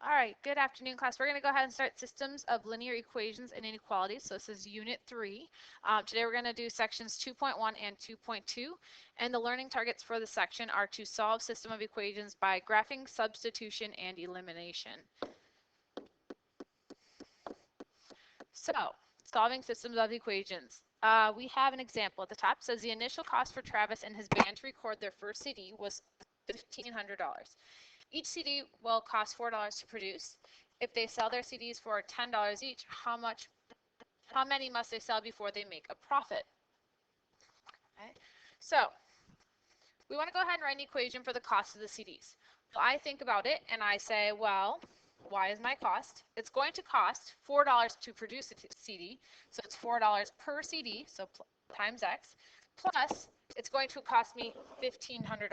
All right, good afternoon, class. We're going to go ahead and start systems of linear equations and inequalities. So this is Unit 3. Today we're going to do sections 2.1 and 2.2. And the learning targets for the section are to solve system of equations by graphing, substitution, and elimination. So, solving systems of equations. We have an example at the top. It says the initial cost for Travis and his band to record their first CD was $1,500. Each CD will cost $4 to produce. If they sell their CDs for $10 each, how many must they sell before they make a profit? Okay. So we want to go ahead and write an equation for the cost of the CDs. So I think about it and I say, well, y is my cost. It's going to cost $4 to produce a CD, so it's $4 per CD, so times x, plus it's going to cost me $1,500.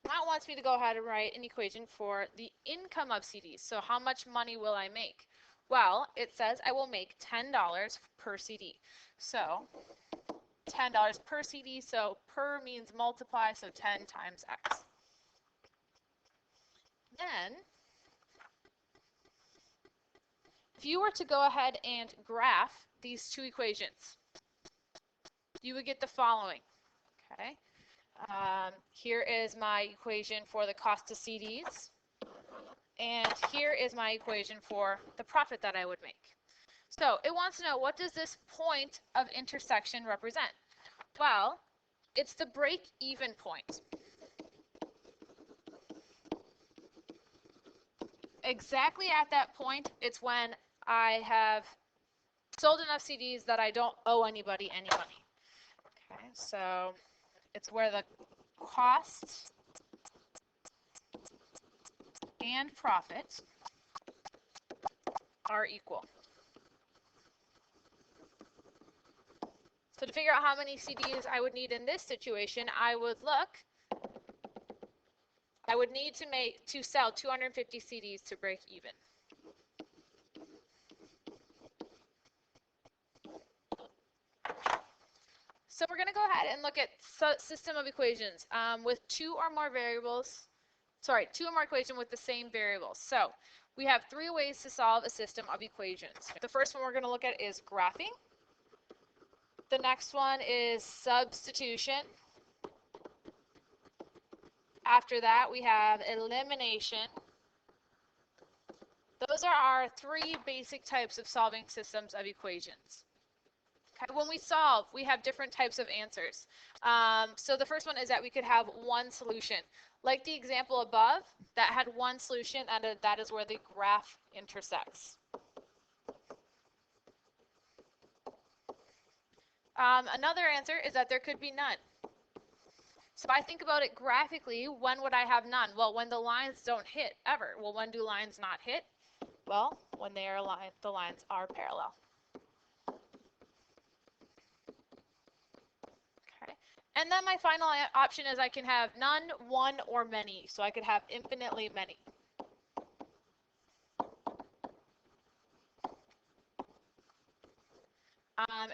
Now it wants me to go ahead and write an equation for the income of CDs. So how much money will I make? Well, it says I will make $10 per CD. So $10 per CD, so per means multiply, so 10 times x. Then, if you were to go ahead and graph these two equations, you would get the following, okay? Here is my equation for the cost of CDs, and here is my equation for the profit that I would make. So it wants to know, what does this point of intersection represent? Well, it's the break-even point. Exactly at that point, it's when I have sold enough CDs that I don't owe anybody any money. Okay, so it's where the cost and profit are equal. So to figure out how many CDs I would need in this situation, I would need to sell 250 CDs to break even. So we're going to go ahead and look at system of equations with two or more equations with the same variables. So we have three ways to solve a system of equations. The first one we're going to look at is graphing. The next one is substitution. After that, we have elimination. Those are our three basic types of solving systems of equations. Okay, when we solve, we have different types of answers. So the first one is that we could have one solution. Like the example above, that had one solution, and that is where the graph intersects. Another answer is that there could be none. So if I think about it graphically, when would I have none? Well, when the lines don't hit ever. Well, when do lines not hit? Well, when they are aligned, the lines are parallel. Okay. And then my final option is I can have none, one, or many. So I could have infinitely many.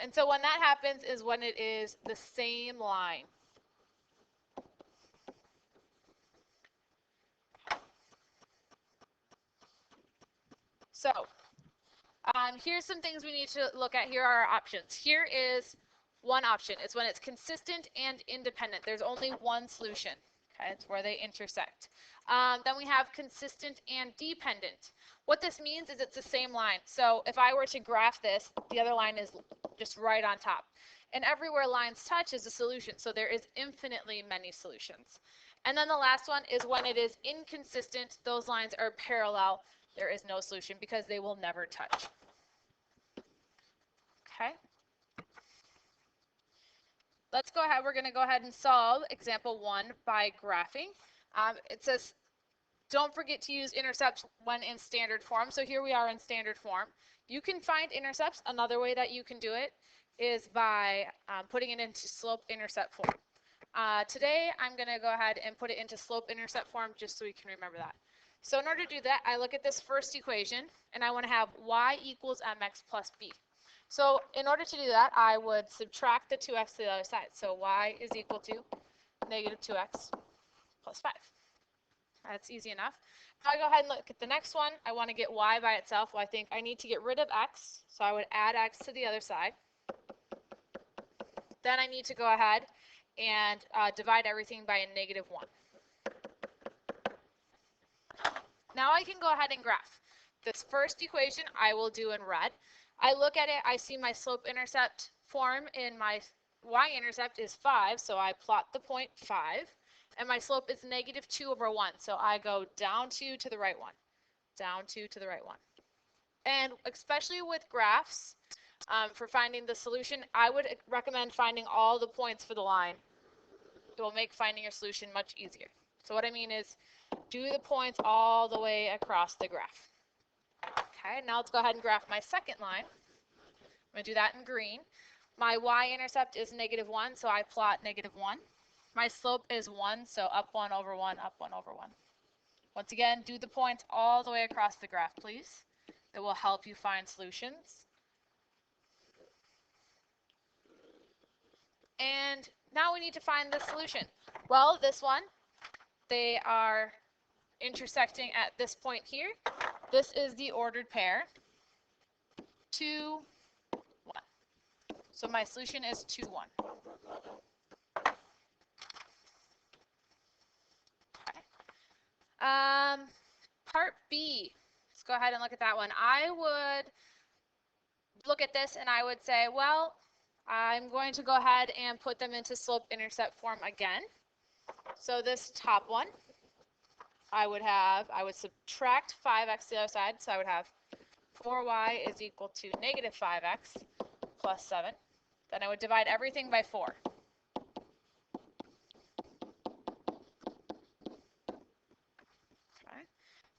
And so when that happens is when it is the same line. So here's some things we need to look at. Here are our options. Here is one option. It's when it's consistent and independent. There's only one solution. Okay, it's where they intersect. Then we have consistent and dependent. What this means is it's the same line. So if I were to graph this, the other line is just right on top. And everywhere lines touch is a solution. So there is infinitely many solutions. And then the last one is when it is inconsistent. Those lines are parallel. There is no solution because they will never touch. Okay. Let's go ahead. We're going to go ahead and solve example 1 by graphing. It says, don't forget to use intercepts when in standard form. So here we are in standard form. You can find intercepts. Another way that you can do it is by putting it into slope-intercept form. Today, I'm going to go ahead and put it into slope-intercept form just so we can remember that. So in order to do that, I look at this first equation, and I want to have y equals mx plus b. So in order to do that, I would subtract the 2x to the other side. So y is equal to negative 2x plus 5. That's easy enough. Now I go ahead and look at the next one. I want to get y by itself. Well, I think I need to get rid of x, so I would add x to the other side. Then I need to go ahead and divide everything by a -1. Now I can go ahead and graph. This first equation I will do in red. I look at it, I see my slope-intercept form in my y-intercept is 5, so I plot the point 5. And my slope is -2/1, so I go down 2 to the right 1, down 2 to the right 1. And especially with graphs, for finding the solution, I would recommend finding all the points for the line. It will make finding your solution much easier. So what I mean is, do the points all the way across the graph. Okay, now let's go ahead and graph my second line. I'm going to do that in green. My y-intercept is -1, so I plot -1. My slope is 1, so up 1 over 1, up 1 over 1. Once again, do the points all the way across the graph, please. It will help you find solutions. And now we need to find the solution. Well, this one, they are intersecting at this point here. This is the ordered pair, 2, 1. So my solution is 2, 1. Okay. Part B. Let's go ahead and look at that one. I would look at this and I would say, well, I'm going to go ahead and put them into slope-intercept form again. So this top one, I would subtract 5x to the other side, so I would have 4y is equal to -5x plus 7. Then I would divide everything by 4. Okay.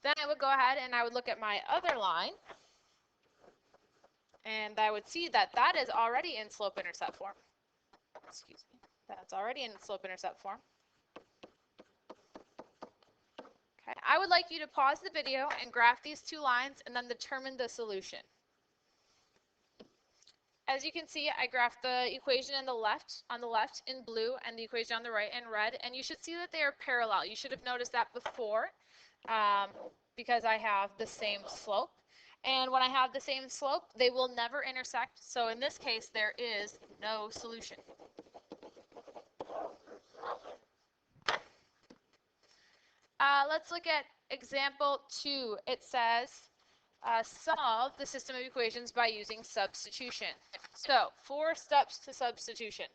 Then I would go ahead and I would look at my other line, and I would see that that is already in slope-intercept form. Excuse me. That's already in slope-intercept form. Okay. I would like you to pause the video and graph these two lines and then determine the solution. As you can see, I graphed the equation on the left in blue and the equation on the right in red, and you should see that they are parallel. You should have noticed that before because I have the same slope. And when I have the same slope, they will never intersect. So in this case, there is no solution. Let's look at example 2. It says, solve the system of equations by using substitution. So 4 steps to substitution.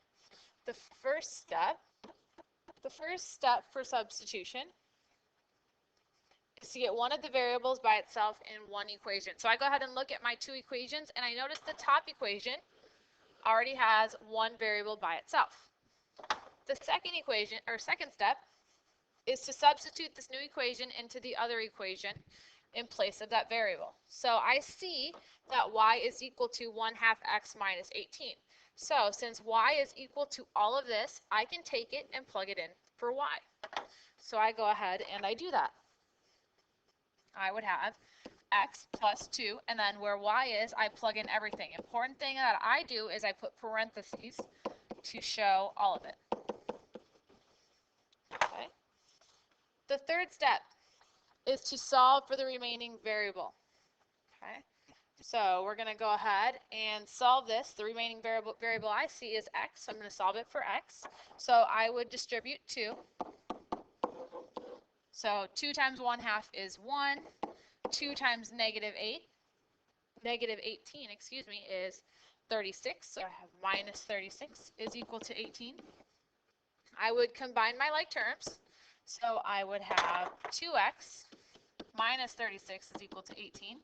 The first step for substitution is to get one of the variables by itself in one equation. So I go ahead and look at my 2 equations, and I notice the top equation already has one variable by itself. The second step is to substitute this new equation into the other equation in place of that variable. So I see that y is equal to 1/2 x minus 18. So since y is equal to all of this, I can take it and plug it in for y. So I go ahead and I do that. I would have x plus 2, and then where y is, I plug in everything. Important thing that I do is I put parentheses to show all of it. Okay. The third step is to solve for the remaining variable. Okay. So we're going to go ahead and solve this. The remaining variable I see is x, so I'm going to solve it for x. So I would distribute 2. So 2 times 1/2 is 1. 2 times -18, excuse me, is 36. So I have minus 36 is equal to 18. I would combine my like terms. So I would have 2x minus 36 is equal to 18.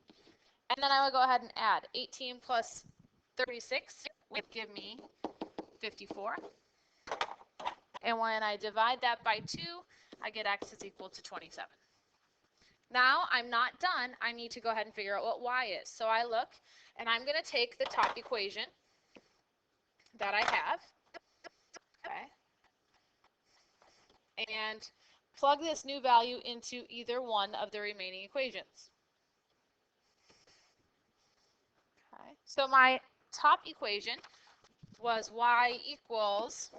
And then I would go ahead and add 18 plus 36 would give me 54. And when I divide that by 2, I get x is equal to 27. Now I'm not done. I need to go ahead and figure out what y is. So I look, and I'm going to take the top equation that I have, okay, and plug this new value into either one of the remaining equations. Okay. So my top equation was y equals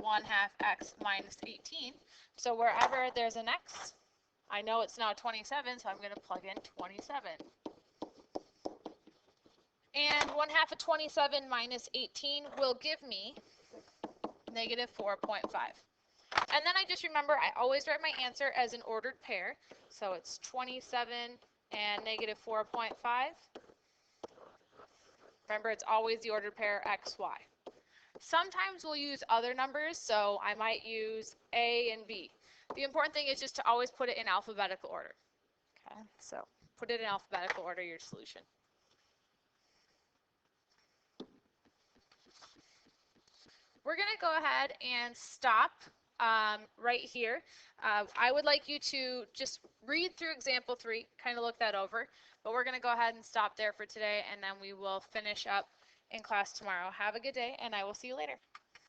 1/2 x minus 18. So wherever there's an x, I know it's now 27, so I'm going to plug in 27. And 1/2 of 27 minus 18 will give me negative 4.5. And then I just remember I always write my answer as an ordered pair. So it's 27 and negative 4.5. Remember, it's always the ordered pair x, y. Sometimes we'll use other numbers, so I might use A and B. The important thing is just to always put it in alphabetical order. Okay, so put it in alphabetical order, your solution. We're going to go ahead and stop right here. I would like you to just read through example 3, kind of look that over, but we're going to go ahead and stop there for today, and then we will finish up in class tomorrow. Have a good day, and I will see you later.